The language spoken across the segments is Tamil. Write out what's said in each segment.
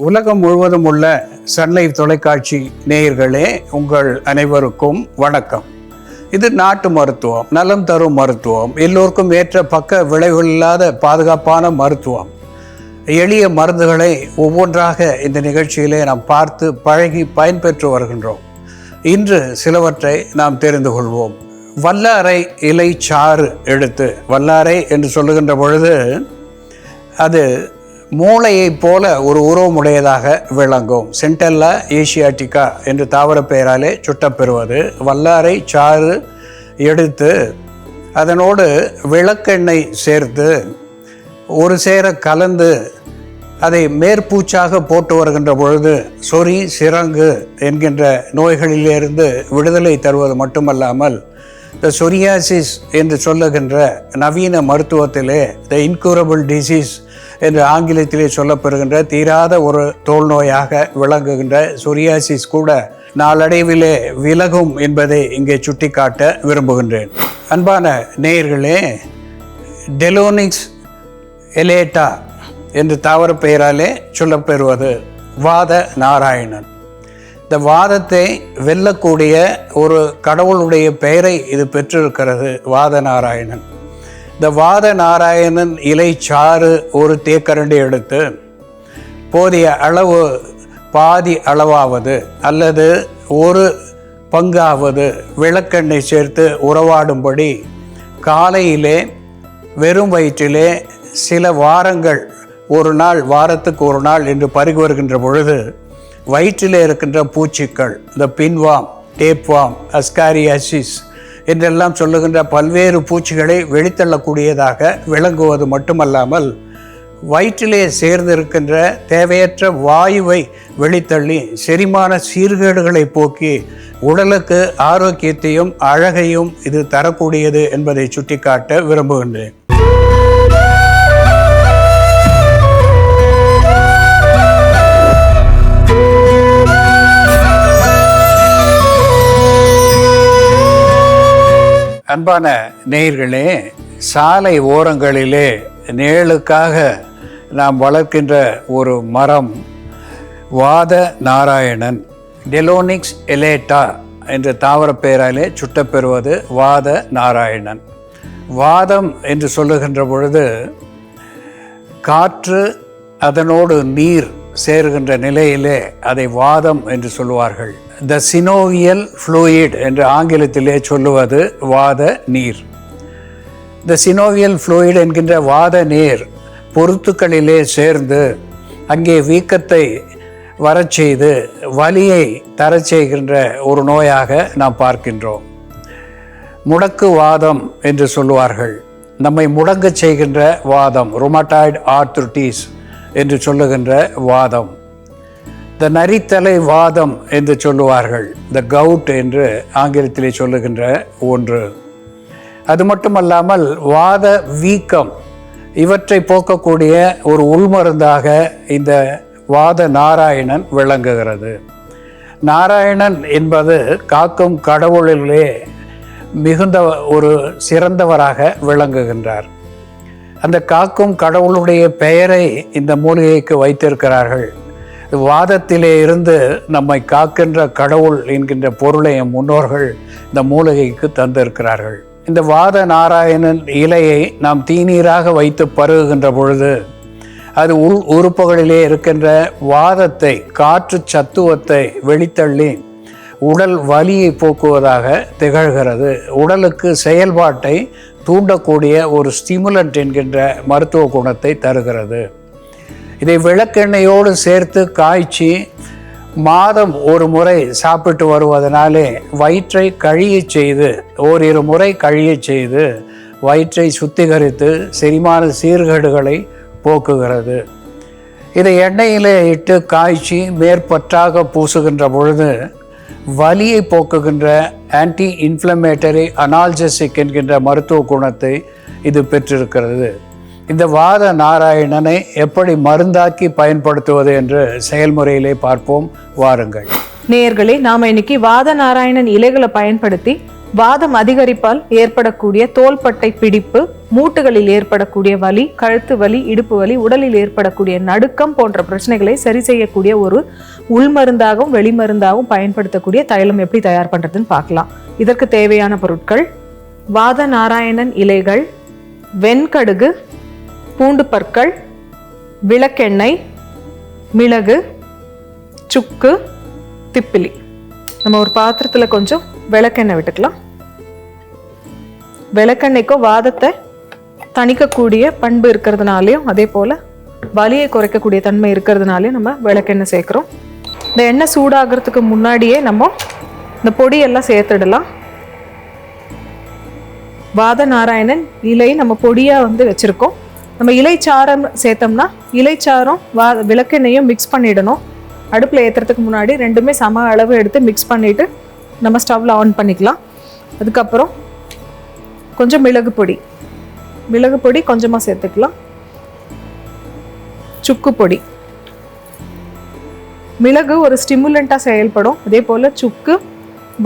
உலகம் முழுவதும் உள்ள சன்லைஃப் தொலைக்காட்சி நேயர்களே, உங்கள் அனைவருக்கும் வணக்கம். இது நாட்டு மருத்துவம், நலம் தரும் மருத்துவம், எல்லோருக்கும் ஏற்ற பக்க விளைவுகள் இல்லாத பாதுகாப்பான மருத்துவம். எளிய மருந்துகளை ஒவ்வொன்றாக இந்த நிகழ்ச்சியிலே நாம் பார்த்து பழகி பயன்பெற்று வருகின்றோம். இன்று சிலவற்றை நாம் தெரிந்து கொள்வோம். வல்லாரை இலை சாறு எடுத்து, வல்லாரை என்று சொல்லுகின்ற பொழுது அது மூளையைப் போல ஒரு உருவமுடையதாக விளங்கும். சென்டெல்லா ஏசியாட்டிகா என்று தாவர பெயராலே சுட்டப்பெறுவது. வல்லாரை சாறு எடுத்து அதனோடு விளக்கெண்ணெய் சேர்த்து ஒரு சேர கலந்து அதை மேற்பூச்சாக போட்டு வருகின்ற பொழுது சொறி சிரங்கு என்கின்ற நோய்களிலிருந்து விடுதலை தருவது மட்டுமல்லாமல் த சொரியாசிஸ் என்று சொல்லுகின்ற நவீன மருத்துவத்திலே த இன்கூரபிள் டிசீஸ் என்று ஆங்கிலத்திலே சொல்லப்பெறுகின்ற தீராத ஒரு தோல் நோயாக விளங்குகின்ற சொரியாசிஸ் கூட நாளடைவிலே விலகும் என்பதை இங்கே சுட்டிக்காட்ட விரும்புகின்றேன். அன்பான நேயர்களே, டெலோனிக்ஸ் எலேட்டா என்று தாவர பெயராலே சொல்லப்பெறுவது வாத நாராயணன். இந்த வாதத்தை வெல்லக்கூடிய ஒரு கடவுளுடைய பெயரை இது பெற்றிருக்கிறது, வாத நாராயணன். இந்த வாத நாராயணன் இலை சாறு ஒரு தேக்கரண்டி எடுத்து போதிய அளவு, பாதி அளவாவது அல்லது ஒரு பங்காவது விளக்கெண்ணெய் சேர்த்து உறவாடும்படி காலையிலே வெறும் வயிற்றிலே சில வாரங்கள், ஒரு நாள், வாரத்துக்கு ஒரு நாள் என்று பருகி வருகின்ற பொழுது வயிற்றிலே இருக்கின்ற பூச்சிக்கள், இந்த பின்வாம், டேப்வாம், அஸ்காரியாசிஸ் என்றெல்லாம் சொல்லுகின்ற பல்வேறு பூச்சிகளை வெளித்தள்ளக்கூடியதாக விளங்குவது மட்டுமல்லாமல் வயிற்றிலே சேர்ந்திருக்கின்ற தேவையற்ற வாயுவை வெளித்தள்ளி செரிமான சீர்கேடுகளை போக்கி உடலுக்கு ஆரோக்கியத்தையும் அழகையும் இது தரக்கூடியது என்பதை சுட்டிக்காட்ட விரும்புகின்றேன். அன்பான நேயர்களே, சாலை ஓரங்களிலே நிழலுக்காக நாம் வளர்க்கின்ற ஒரு மரம் வாத நாராயணன், டெலோனிக்ஸ் எலேட்டா என்ற தாவர பெயராலே சுட்டப்பெறுவது வாத நாராயணன். வாதம் என்று சொல்லுகின்ற பொழுது காற்று அதனோடு நீர் சேருகின்ற நிலையிலே அதை வாதம் என்று சொல்லுவார்கள். த சினோவியல் ஃப்ளூயிட் என்று ஆங்கிலத்திலே சொல்லுவது வாத நீர். த சினோவியல் ஃப்ளூயிட் என்கின்ற வாத நீர் பொருத்துக்களிலே சேர்ந்து அங்கே வீக்கத்தை வரச் செய்து வலியை தரச் செய்கின்ற ஒரு நோயாக நாம் பார்க்கின்றோம். முடக்கு வாதம் என்று சொல்லுவார்கள். நம்மை முடங்கச் செய்கின்ற வாதம், ருமட்டாய்டு ஆர்த்ரிட்டிஸ் என்று சொல்லுகின்ற வாதம். த நரித்தலை வாதம் என்று சொல்லுவார்கள், த கவுட் என்று ஆங்கிலத்திலே சொல்லுகின்ற ஒன்று. அது மட்டுமல்லாமல் வாத வீக்கம் இவற்றை போக்கக்கூடிய ஒரு உள்மருந்தாக இந்த வாத நாராயணன் விளங்குகிறது. நாராயணன் என்பது காக்கும் கடவுளிலே மிகுந்த ஒரு சிறந்தவராக விளங்குகின்றார். அந்த காக்கும் கடவுளுடைய பெயரை இந்த மூலிகைக்கு வைத்திருக்கிறார்கள். வாதத்திலே இருந்து நம்மை காக்கின்ற கடவுள் என்கின்ற பொருளை என் முன்னோர்கள் இந்த மூலிகைக்கு தந்திருக்கிறார்கள். இந்த வாத நாராயணன் இலையை நாம் தீநீராக வைத்து பருகுகின்ற பொழுது அது உள் உறுப்புகளிலே இருக்கின்ற வாதத்தை, காற்று சத்துவத்தை வெளித்தள்ளி உடல் வலியை போக்குவதாக திகழ்கிறது. உடலுக்கு செயல்பாட்டை தூண்டக்கூடிய ஒரு ஸ்டிமுலண்ட் என்கின்ற மருத்துவ குணத்தை தருகிறது. இதை விளக்கெண்ணெயோடு சேர்த்து காய்ச்சி மாதம் ஒரு முறை சாப்பிட்டு வருவதனாலே வயிற்றை கழியச் செய்து, ஓரிரு முறை கழியச் செய்து வயிற்றை சுத்திகரித்து செரிமான சீர்கேடுகளை போக்குகிறது. இதை எண்ணெயிலே இட்டு காய்ச்சி மேற்பற்றாக பூசுகின்ற பொழுது வலியை போக்குகின்ற ஆன்டி இன்ஃப்ளமேட்டரி அனால்ஜெசிக் என்கின்ற மருத்துவ குணத்தை இது பெற்றிருக்கிறது. இந்த வாத நாராயணனை எப்படி மருந்தாக்கி பயன்படுத்துவது என்று செயல்முறையிலே பார்ப்போம், வாருங்கள். நேயர்களே, நாம இன்னைக்கு வாத நாராயணன் இலைகளை பயன்படுத்தி வாதம் அதிகரிப்பால் ஏற்படக்கூடிய தோள்பட்டை பிடிப்பு, மூட்டுகளில் ஏற்படக்கூடிய வலி, கழுத்து வலி, இடுப்பு வலி, உடலில் ஏற்படக்கூடிய நடுக்கம் போன்ற பிரச்சனைகளை சரி செய்யக்கூடிய ஒரு உள்மருந்தாகவும் வெளிமருந்தாகவும் பயன்படுத்தக்கூடிய தைலம் எப்படி தயார் பண்றதுன்னு பார்க்கலாம். இதற்கு தேவையான பொருட்கள்: வாத நாராயணன் இலைகள், வெண்கடுகு, பூண்டு பற்கள், விளக்கெண்ணெய், மிளகு, சுக்கு, திப்பிலி. நம்ம ஒரு பாத்திரத்தில் கொஞ்சம் விளக்கெண்ணெய் விட்டுக்கலாம். விளக்கெண்ணெய்க்கோ வாதத்தை தணிக்கக்கூடிய பண்பு இருக்கிறதுனாலையும் அதே போல் வலியை குறைக்கக்கூடிய தன்மை இருக்கிறதுனாலையும் நம்ம விளக்கெண்ணெய் சேர்க்குறோம். இந்த எண்ணெய் சூடாகிறதுக்கு முன்னாடியே நம்ம இந்த பொடியெல்லாம் சேர்த்துடலாம். வாத நாராயணன் இலை நம்ம பொடியாக வச்சுருக்கோம். நம்ம இலைச்சாரம் சேர்த்தோம்னா இலைச்சாரம் விளக்கெண்ணையும் மிக்ஸ் பண்ணிடணும். அடுப்பில் ஏற்றுறதுக்கு முன்னாடி ரெண்டுமே சம அளவு எடுத்து மிக்ஸ் பண்ணிவிட்டு நம்ம ஸ்டவ்வில் ஆன் பண்ணிக்கலாம். அதுக்கப்புறம் கொஞ்சம் மிளகு பொடி கொஞ்சமாக சேர்த்துக்கலாம். சுக்கு பொடி. மிளகு ஒரு ஸ்டிமுலண்ட்டாக செயல்படும். அதே போல் சுக்கு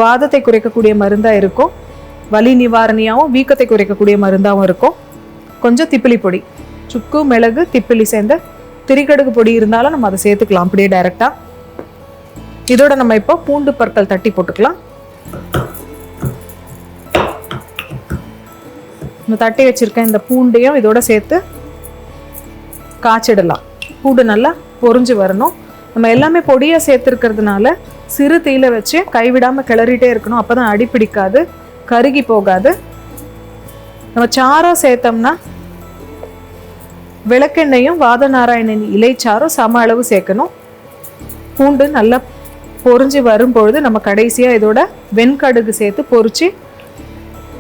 வாதத்தை குறைக்கக்கூடிய மருந்தாக இருக்கும். வலி நிவாரணியாகவும் வீக்கத்தை குறைக்கக்கூடிய மருந்தாகவும் இருக்கும். கொஞ்சம் திப்பிலி பொடி. சுக்கு, மிளகு, திப்பிலி சேர்ந்த திரிகடுகு பொடி இருந்தாலும் நம்ம அதை சேர்த்துக்கலாம் அப்படியே டைரெக்டாக. இதோட நம்ம இப்போ பூண்டு பற்கள் தட்டி போட்டுக்கலாம். நம்ம தட்டி வச்சிருக்கேன் இந்த பூண்டையும் இதோட சேர்த்து காய்ச்சிடலாம். பூண்டு நல்லா பொரிஞ்சு வரணும். நம்ம எல்லாமே பொடியாக சேர்த்துருக்கிறதுனால சிறு தீயில வச்சு கைவிடாமல் கிளறிட்டே இருக்கணும். அப்போ தான் அடி பிடிக்காது, கருகி போகாது. நம்ம சாரம் சேர்த்தோம்னா விளக்கெண்ணையும் வாத நாராயணன் இலைச்சாரும் சம அளவு சேர்க்கணும். பூண்டு நல்லா பொரிஞ்சு வரும்பொழுது நம்ம கடைசியாக இதோட வெண்கடுகு சேர்த்து பொரிச்சு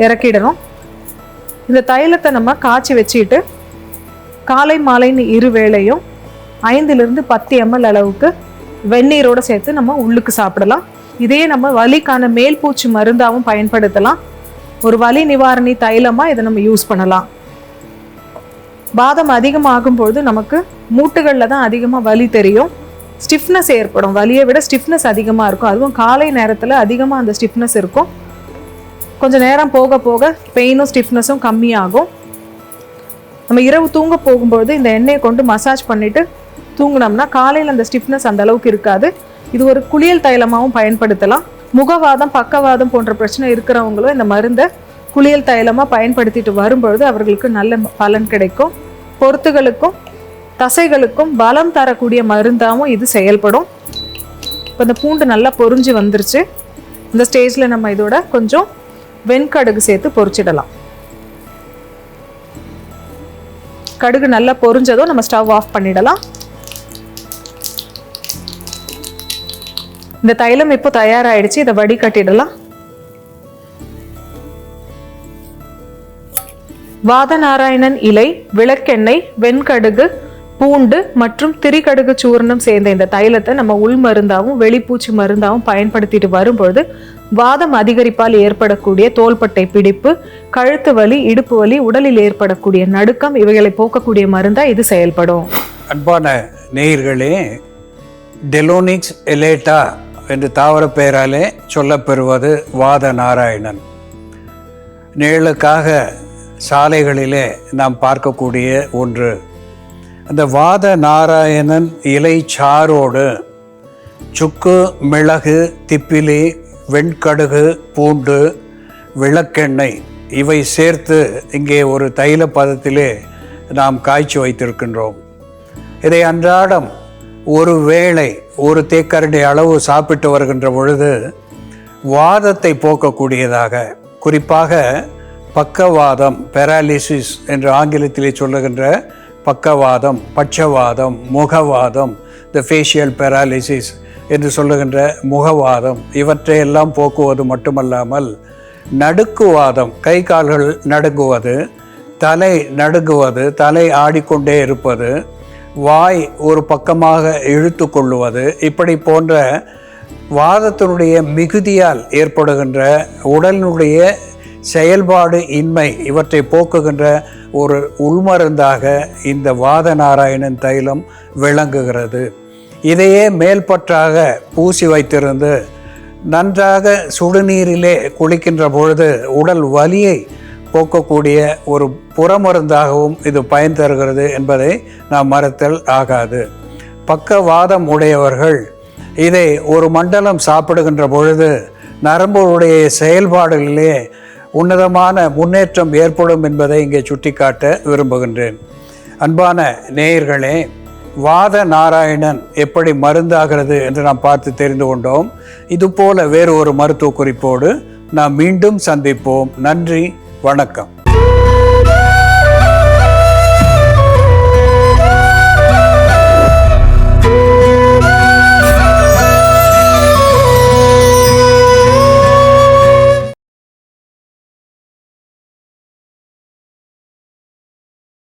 இறக்கிடணும். இந்த தைலத்தை நம்ம காய்ச்சி வச்சுக்கிட்டு காலை மாலைன்னு 2 வேளையும் 5-10 ml அளவுக்கு வெந்நீரோடு சேர்த்து நம்ம உள்ளுக்கு சாப்பிடலாம். இதையே நம்ம வலிக்கான மேல் பூச்சி மருந்தாகவும் பயன்படுத்தலாம். ஒரு வலி நிவாரணி தைலமாக இதை நம்ம யூஸ் பண்ணலாம். வாதம் அதிகமாகும்போது நமக்கு மூட்டுகளில் தான் அதிகமாக வலி தெரியும், ஸ்டிஃப்னஸ் ஏற்படும். வலியை விட ஸ்டிஃப்னஸ் அதிகமாக இருக்கும். அதுவும் காலை நேரத்தில் அதிகமாக அந்த ஸ்டிஃப்னஸ் இருக்கும். கொஞ்சம் நேரம் போக போக பெயினும் ஸ்டிஃப்னஸும் கம்மியாகும். நம்ம இரவு தூங்க போகும்போது இந்த எண்ணெயை கொண்டு மசாஜ் பண்ணிவிட்டு தூங்கினோம்னா காலையில் அந்த ஸ்டிஃப்னஸ் அந்த அளவுக்கு இருக்காது. இது ஒரு குளியல் தைலமாகவும் பயன்படுத்தலாம். முகவாதம், பக்கவாதம் போன்ற பிரச்சனை இருக்கிறவங்களும் இந்த மருந்தை குளியல் தைலமாக பயன்படுத்திட்டு வரும்பொழுது அவர்களுக்கு நல்ல பலன் கிடைக்கும். பொருத்துகளுக்கும் தசைகளுக்கும் பலம் தரக்கூடிய மருந்தாகவும் இது செயல்படும். இப்போ இந்த பூண்டு நல்லா பொரிஞ்சு வந்துருச்சு. இந்த ஸ்டேஜில் நம்ம இதோட கொஞ்சம் வெண்கடுகு சேர்த்து பொரிச்சிடலாம். கடுகு நல்லா பொரிஞ்சதும் நம்ம ஸ்டவ் ஆஃப் பண்ணிடலாம். இந்த தைலம் இப்போ தயாராகிடுச்சு. இதை வடிகட்டிடலாம். வாதநாராயணன் இலை, விளக்கெண்ணெய், வெண்கடுகு, பூண்டு மற்றும் திரிகடுகு சூர்ணம் சேர்ந்த இந்த தைலத்தை நம்ம உள் மருந்தாகவும் வெளிப்பூச்சி மருந்தாகவும் பயன்படுத்திட்டு வரும்பொழுது வாதம் அதிகரிப்பால் ஏற்படக்கூடிய தோள்பட்டை பிடிப்பு, கழுத்து வலி, இடுப்பு வலி, உடலில் ஏற்படக்கூடிய நடுக்கம் இவைகளை போக்கக்கூடிய மருந்தா இது செயல்படும். அன்பான நேயர்களே, டெலோனிக்ஸ் எலேட்டா என்று தாவர பெயராலே சொல்லப்பெறுவது வாத நாராயணன். நிழலுக்காக சாலைகளிலே நாம் பார்க்கக்கூடிய ஒன்று. அந்த வாத நாராயணன் இலை சாரோடு சுக்கு, மிளகு, திப்பிலி, வெண்கடுகு, பூண்டு, விளக்கெண்ணெய் இவை சேர்த்து இங்கே ஒரு தைல பதத்திலே நாம் காய்ச்சி வைத்திருக்கின்றோம். இதை அன்றாடம் ஒரு வேளை 1 தேக்கரண்டி அளவு சாப்பிட்டு வருகின்ற பொழுது வாதத்தை போக்கக்கூடியதாக, குறிப்பாக பக்கவாதம், பெராலிசிஸ் என்று ஆங்கிலத்திலே சொல்லுகின்ற பக்கவாதம், பட்சவாதம், முகவாதம், த ஃபேஷியல் பெராலிசிஸ் என்று சொல்லுகின்ற முகவாதம் இவற்றையெல்லாம் போக்குவது மட்டுமல்லாமல் நடுக்குவாதம், கை கால்கள் நடுங்குவது, தலை நடுங்குவது, தலை ஆடிக்கொண்டே இருப்பது, வாய் ஒரு பக்கமாக இழுத்து கொள்ளுவது, இப்படி போன்ற வாதத்தினுடைய மிகுதியால் ஏற்படுகின்ற உடலினுடைய செயல்பாடு இன்மை இவற்றை போக்குகின்ற ஒரு உள்மருந்தாக இந்த வாத நாராயணன் தைலம் விளங்குகிறது. இதையே மேல்பற்றாக பூசி வைத்திருந்து நன்றாக சுடுநீரிலே குளிக்கின்ற பொழுது உடல் வலியை போக்கக்கூடிய ஒரு புறமருந்தாகவும் இது பயன் தருகிறது என்பதை நாம் மறத்தல் ஆகாது. பக்கவாதம் உடையவர்கள் இதை ஒரு மண்டலம் சாப்பிடுகின்ற பொழுது நரம்புடைய செயல்பாடுகளிலே உன்னதமான முன்னேற்றம் ஏற்படும் என்பதை இங்கே சுட்டிக்காட்ட விரும்புகின்றேன். அன்பான நேயர்களே, வாத நாராயணன் எப்படி மருந்தாகிறது என்று நாம் பார்த்து தெரிந்து கொண்டோம். இதுபோல வேறு ஒரு மருத்துவ குறிப்போடு நாம் மீண்டும் சந்திப்போம். நன்றி, வணக்கம்.